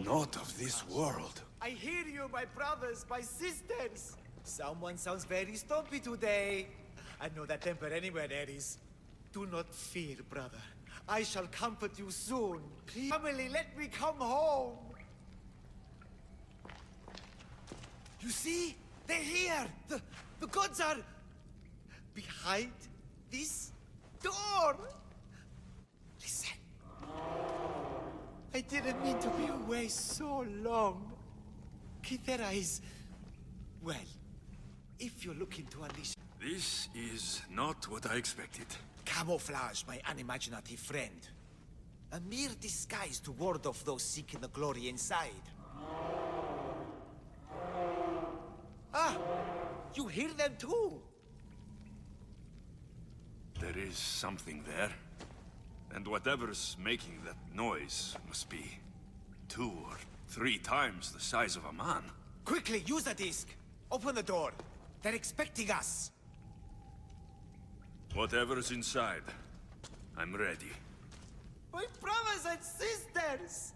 Not of this world. I hear you, my brothers, my sisters. Someone sounds very stumpy today. I know that temper anywhere, Ares. Do not fear, brother. I shall comfort you soon. Please, family, let me come home. You see? They're here! The gods are... behind this door! Listen. I didn't mean to be away so long. Kythera is... well, if you're looking to unleash... This is not what I expected. Camouflage, my unimaginative friend. A mere disguise to ward off those seeking the glory inside. Ah! You hear them too! There is something there. And whatever's making that noise must be 2 or 3 times the size of a man. Quickly, use the disc! Open the door! They're expecting us! Whatever's inside, I'm ready. My brothers and sisters!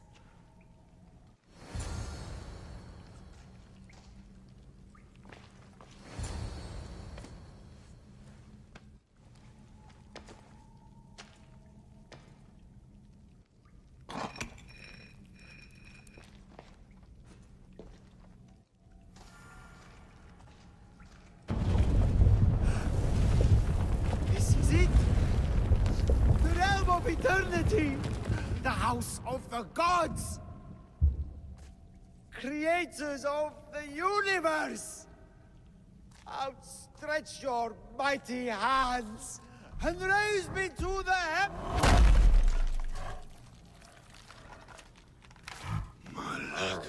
Of eternity! The house of the gods! Creators of the universe! Outstretch your mighty hands and raise me to the Malaga.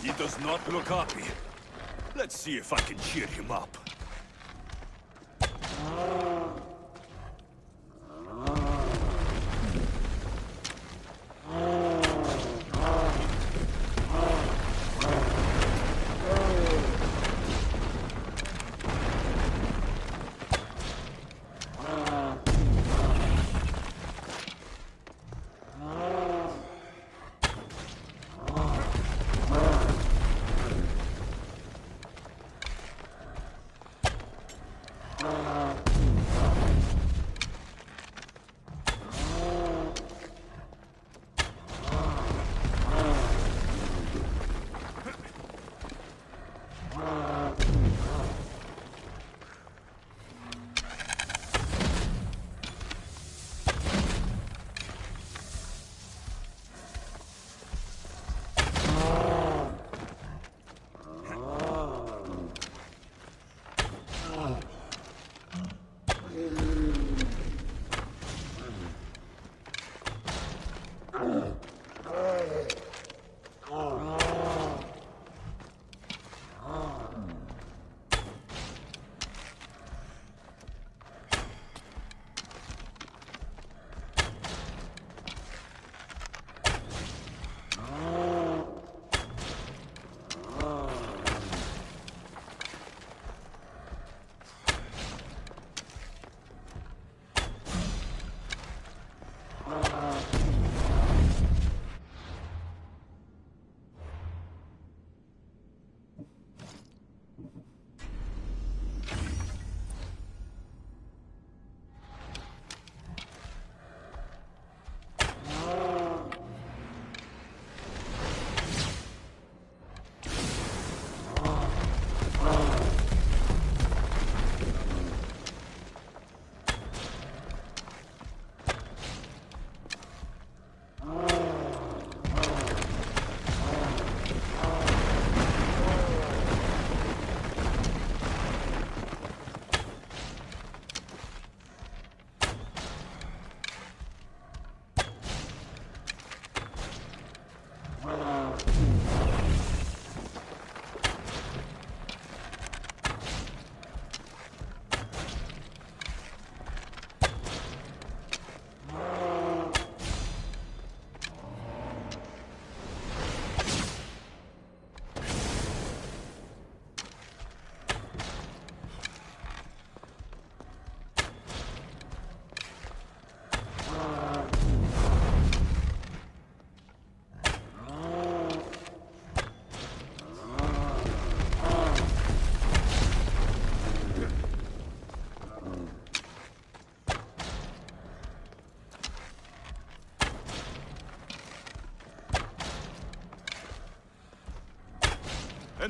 He does not look happy. Let's see if I can cheer him up.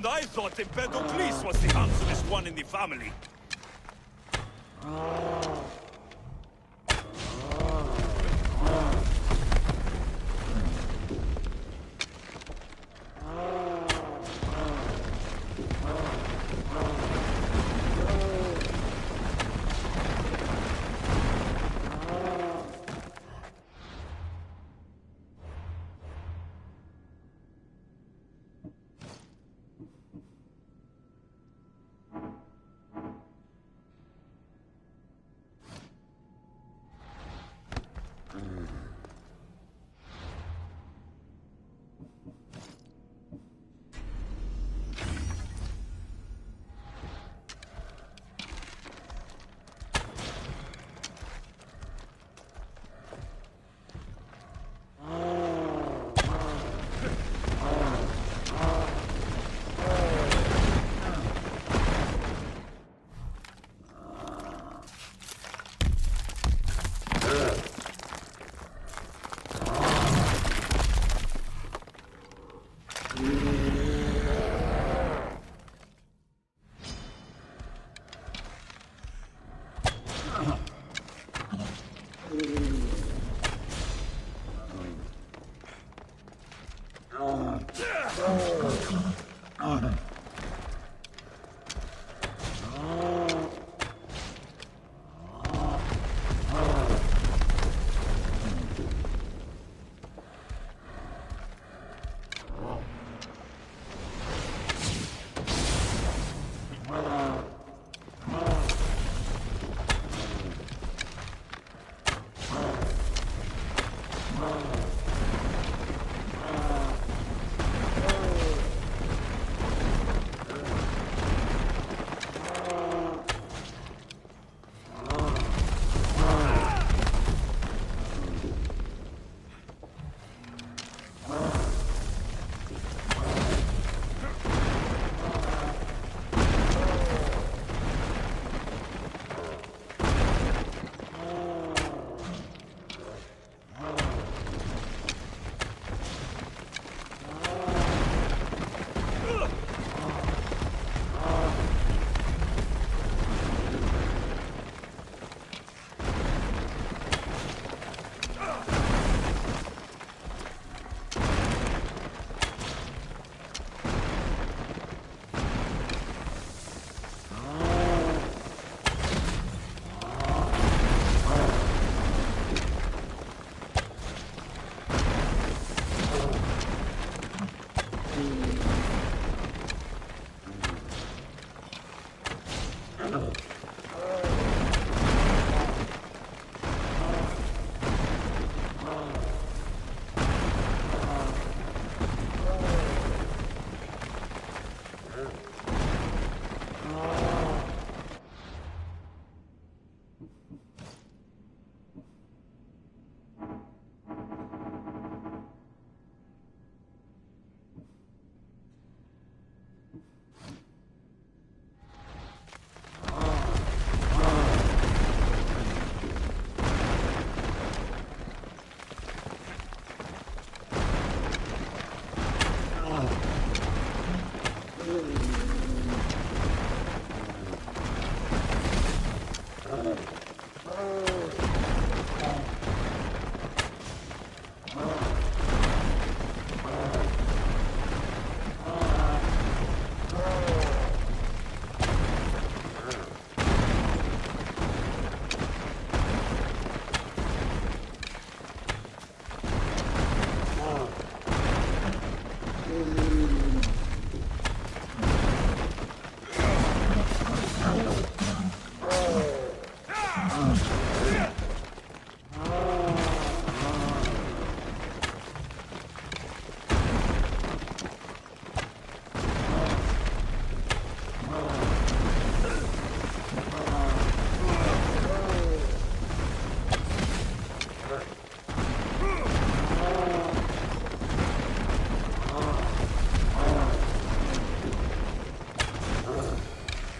And I thought Empedocles was the handsomest one in the family.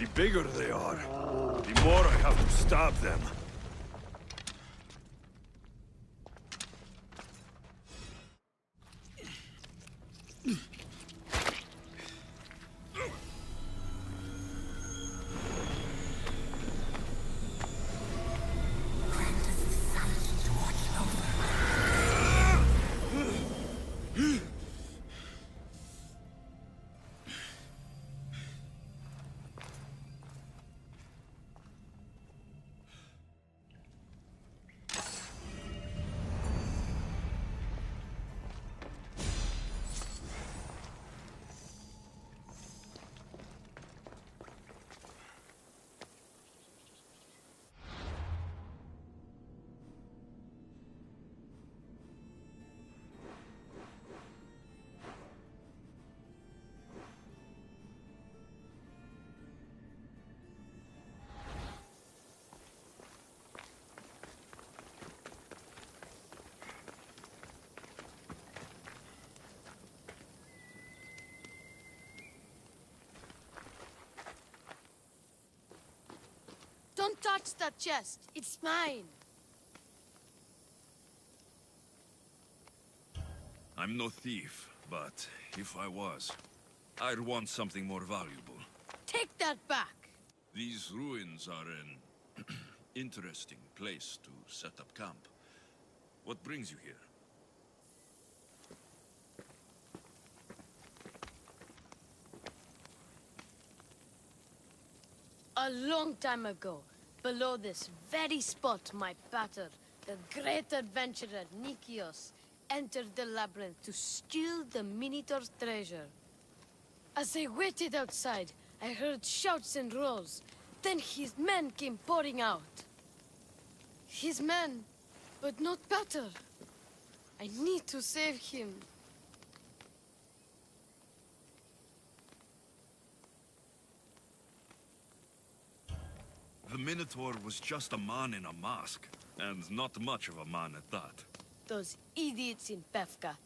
The bigger they are, the more I have to stab them. touch that chest. It's mine. I'm no thief, but if I was, I'd want something more valuable. Take that back. These ruins are an interesting place to set up camp. What brings you here? A long time ago, below this very spot, my pater, the great adventurer Nikios, entered the labyrinth to steal the Minotaur's treasure. As I waited outside, I heard shouts and roars. Then his men came pouring out. His men, but not pater. I need to save him. The Minotaur was just a man in a mask, and not much of a man at that. Those idiots in Pefka.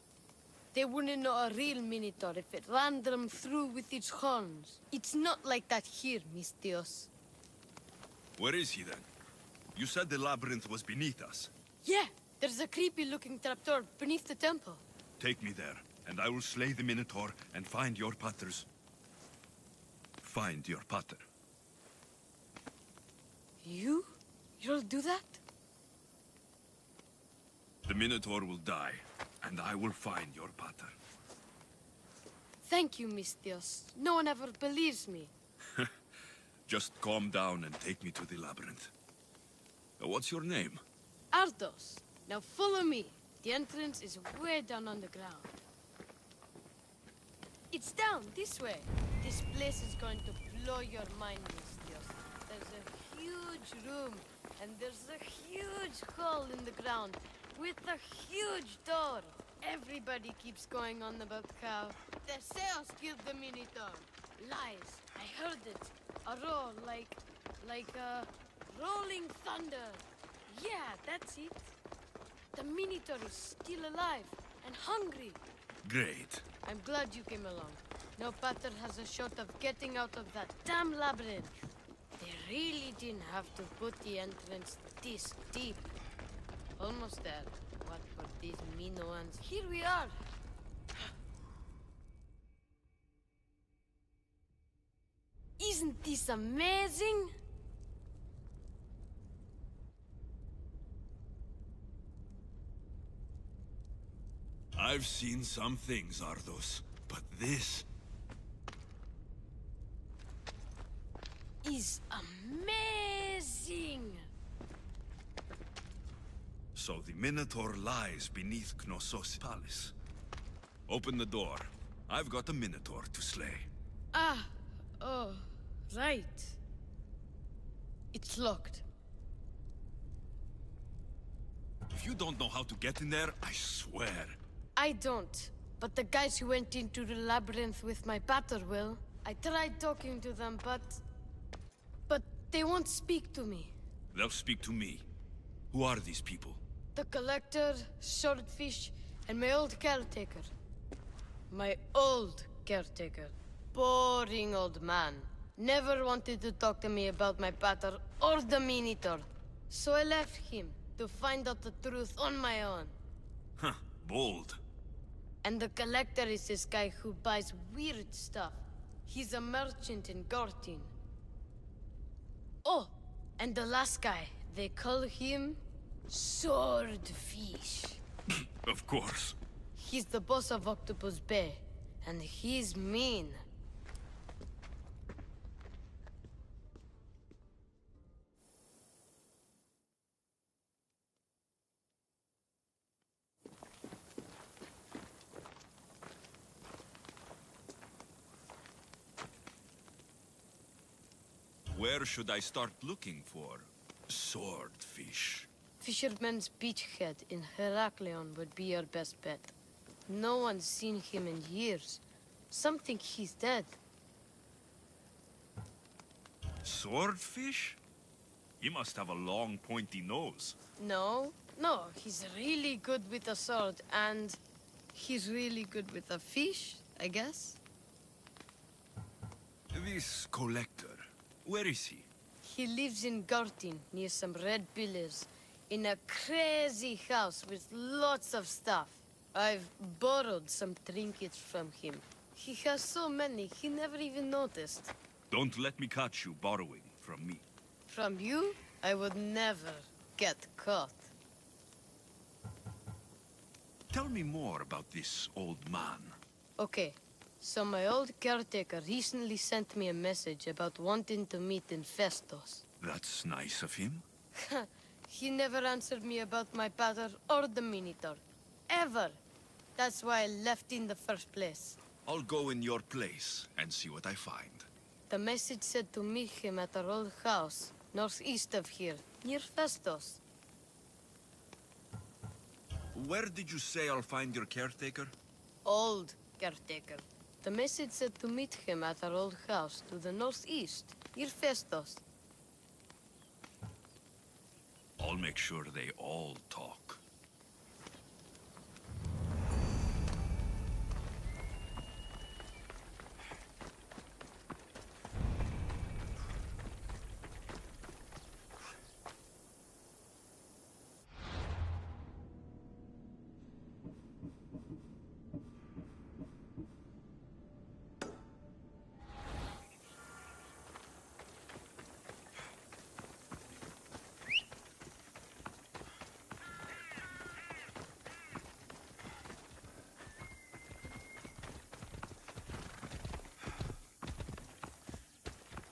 They wouldn't know a real Minotaur if it ran them through with its horns. It's not like that here, Mistios. Where is he then? You said the labyrinth was beneath us. Yeah, there's a creepy-looking trapdoor beneath the temple. Take me there, and I will slay the Minotaur and find your paters. Find your pater. You'll do that? The Minotaur will die, and I will find your pater. Thank you, Mistios. No one ever believes me. Just calm down and take me to the labyrinth. What's your name? Ardos. Now follow me. The entrance is way down on the ground. It's down this way. This place is going to blow your mind, Mistios. There's a huge room, and there's a huge hole in the ground with a huge door. Everybody keeps going on about how Theseus killed the Minotaur. Lies. I heard it. A roar like a rolling thunder. Yeah, that's it. The Minotaur is still alive and hungry. Great. I'm glad you came along. No pater has a shot of getting out of that damn labyrinth. They really didn't have to put the entrance this deep. Almost there. What for these Minoans? Here we are. Isn't this amazing? I've seen some things, Ardos, but this... is amazing! So the Minotaur lies beneath Knossos' palace. Open the door. I've got a Minotaur to slay. Oh, right. It's locked. If you don't know how to get in there, I swear. I don't. But the guys who went into the labyrinth with my pater will. I tried talking to them, but they won't speak to me. They'll speak to me. Who are these people? The collector, swordfish, and my old caretaker. My old caretaker. Boring old man. Never wanted to talk to me about my pater or the Minotaur. So I left him to find out the truth on my own. Huh, bold. And the collector is this guy who buys weird stuff. He's a merchant in Gortin. Oh, and the last guy, they call him Swordfish. Of course. He's the boss of Octopus Bay, and he's mean. Where should I start looking for swordfish? Fisherman's Beachhead in Heraklion would be your best bet. No one's seen him in years. Some think he's dead. Swordfish? He must have a long, pointy nose. No, he's really good with a sword, and he's really good with a fish, I guess. This collector, where is he? He lives in Gartin, near some red pillars, in a crazy house with lots of stuff. I've borrowed some trinkets from him. He has so many, he never even noticed. Don't let me catch you borrowing from me. From you, I would never get caught. Tell me more about this old man. Okay, so my old caretaker recently sent me a message about wanting to meet in Festos. That's nice of him. He never answered me about my pater or the Minotaur. Ever. That's why I left in the first place. I'll go in your place and see what I find. The message said to meet him at our old house, northeast of here, near Festos. Where did you say I'll find your caretaker? Old caretaker. The message said to meet him at our old house to the northeast, near Festos. I'll make sure they all talk.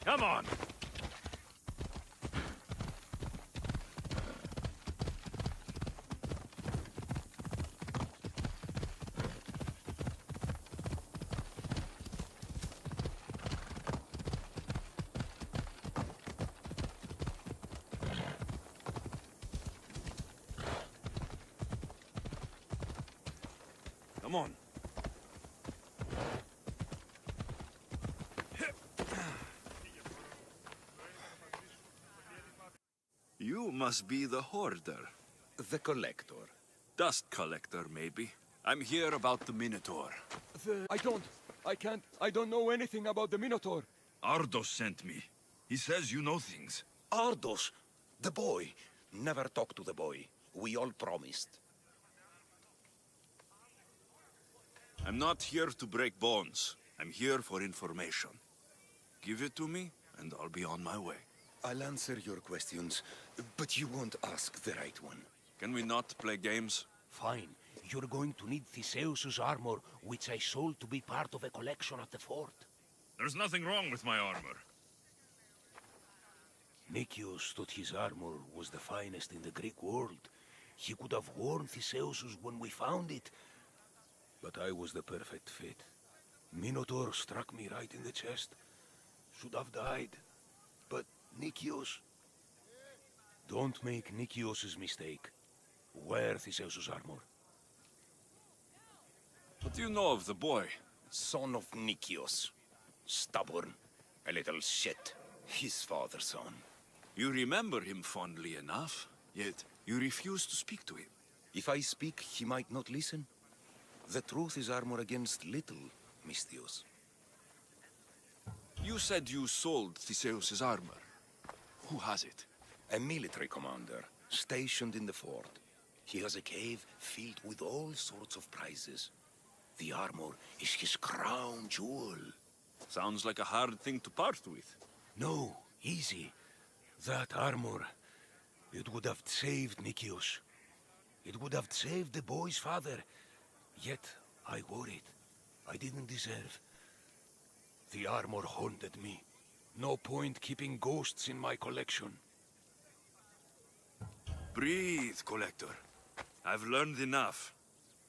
Come on! Come on. You must be the hoarder. The collector. Dust collector, maybe. I'm here about the Minotaur. I don't know anything about the Minotaur. Ardos sent me. He says you know things. Ardos, the boy. Never talk to the boy. We all promised. I'm not here to break bones. I'm here for information. Give it to me, and I'll be on my way. I'll answer your questions, but you won't ask the right one. Can we not play games? Fine. You're going to need Theseus's armor, which I sold to be part of a collection at the fort. There's nothing wrong with my armor. Nicias thought his armor was the finest in the Greek world. He could have worn Theseus's when we found it. But I was the perfect fit. Minotaur struck me right in the chest. Should have died. But Nicias... Don't make Nicias's mistake. Wear Theseus's armor. What do you know of the boy? Son of Nicias. Stubborn. A little shit. His father's son. You remember him fondly enough, yet you refuse to speak to him. If I speak, he might not listen. The truth is armor against little, Misthios. You said you sold Theseus's armor. Who has it? A military commander, stationed in the fort. He has a cave filled with all sorts of prizes. The armor is his crown jewel. Sounds like a hard thing to part with. No, easy. That armor, it would have saved Nicias. It would have saved the boy's father. Yet, I wore it. I didn't deserve. The armor haunted me. No point keeping ghosts in my collection. Breathe, Collector. I've learned enough.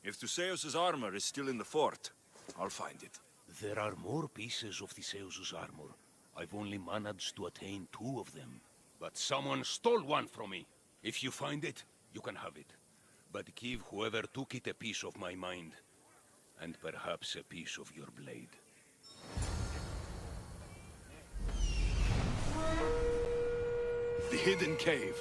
If Theseus's armor is still in the fort, I'll find it. There are more pieces of Theseus's armor. I've only managed to attain 2 of them. But someone stole one from me. If you find it, you can have it. But give whoever took it a piece of my mind. And perhaps a piece of your blade. The hidden cave.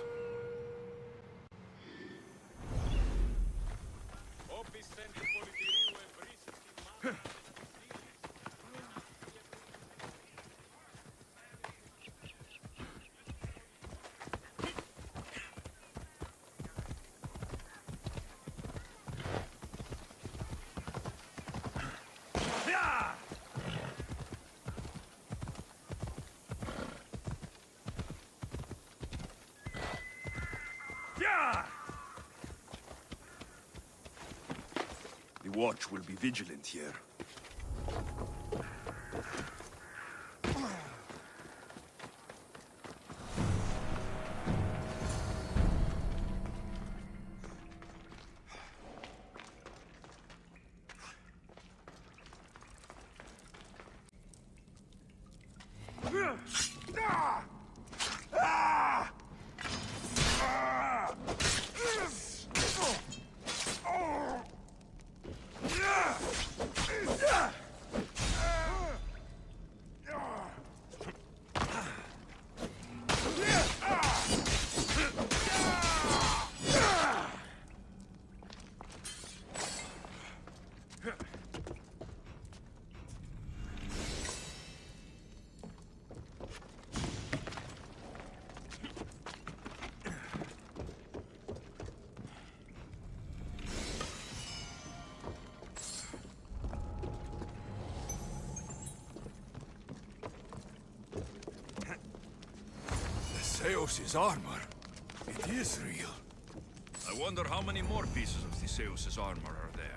watch will be vigilant here. Theseus' armor. It is real. I wonder how many more pieces of Theseus' armor are there.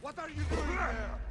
What are you doing there?